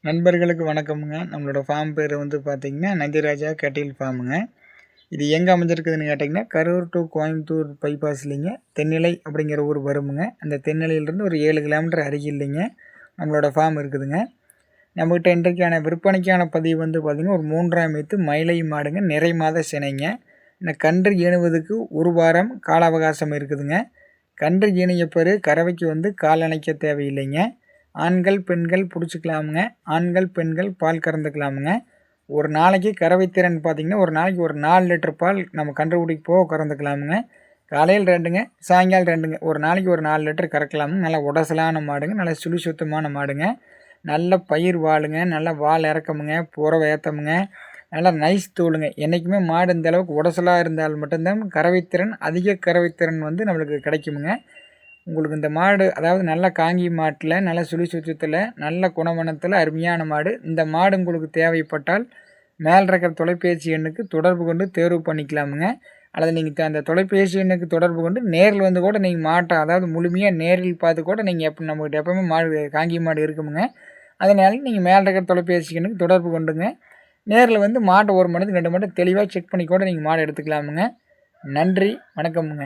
நண்பர்களுக்கு வணக்கமுங்க. நம்மளோட ஃபார்ம் பேர் வந்து பார்த்தீங்கன்னா, நந்திராஜா கேட்டில் ஃபார்முங்க. இது எங்கே அமைஞ்சிருக்குதுன்னு கேட்டிங்கன்னா, கரூர் டு கோயம்புத்தூர் பைபாஸ்லிங்க தென்னிலை அப்படிங்கிற ஊர் வருமுங்க. அந்த தென்னிலையிலேருந்து ஒரு 7 கிலோமீட்டர் அருகில்லைங்க நம்மளோட ஃபார்ம் இருக்குதுங்க. நம்மகிட்ட இன்றைக்கான விற்பனைக்கான பதிவு வந்து பார்த்திங்கன்னா, ஒரு 3ஆம் ஈத்து மயிலை மாடுங்க, நிறை மாத சினைங்க. இந்த கன்று ஈனுவதுக்கு ஒரு வாரம் கால அவகாசம் இருக்குதுங்க. கன்று ஈனிய பிறகு கறவைக்கு வந்து கால் அணைக்க தேவையில்லைங்க. ஆண்கள் பெண்கள் பிடிச்சிக்கலாமுங்க. ஆண்கள் பெண்கள் பால் கறந்துக்கலாமுங்க. ஒரு நாளைக்கு கறவை திறன் பார்த்திங்கன்னா, ஒரு நாளைக்கு ஒரு 4 லிட்டர் பால் நம்ம கன்றுக்குட்டிக்கு போக கறந்துக்கலாமுங்க. காலையில் 2ங்க, சாயங்காலம் 2ங்க. ஒரு நாளைக்கு ஒரு 4 லிட்டர் கறக்கலாமுங்க. நல்லா உடசலான மாடுங்க, நல்லா சுழி சுத்தமான மாடுங்க. நல்ல பயிர் வாளுங்க, நல்ல வால் இறக்கமுங்க, புறவை ஏற்றமுங்க, நல்லா நைஸ் தூளுங்க. என்றைக்குமே மாடு இந்த அளவுக்கு உடசலாக இருந்தால் மட்டும்தான் கறவைத்திறன் அதிக கறவைத்திறன் வந்து நம்மளுக்கு கிடைக்குமுங்க. உங்களுக்கு இந்த மாடு அதாவது நல்ல காங்கி மாட்டில் நல்ல சுழி சுத்தத்தில் நல்ல குணமணத்தில் அருமையான மாடு. இந்த மாடு உங்களுக்கு தேவைப்பட்டால் மேல் இருக்கிற தொலைபேசி எண்ணுக்கு தொடர்பு கொண்டு தேர்வு பண்ணிக்கலாமுங்க. அல்லது நீங்கள் அந்த தொலைபேசி எண்ணுக்கு தொடர்பு கொண்டு நேரில் வந்து கூட நீங்கள் மாட்டை அதாவது முழுமையாக நேரில் பார்த்து கூட நீங்கள் நம்மகிட்ட எப்போவுமே மாடு காங்கி மாடு இருக்குமுங்க. அதனால நீங்கள் மேல் இருக்கிற தொலைபேசி எண்ணுக்கு தொடர்பு கொண்டுங்க நேரில் வந்து மாட்டை 1 மணி 2 மணி தெளிவாக செக் பண்ணி கூட நீங்கள் மாடு எடுத்துக்கலாமுங்க. நன்றி, வணக்கமுங்க.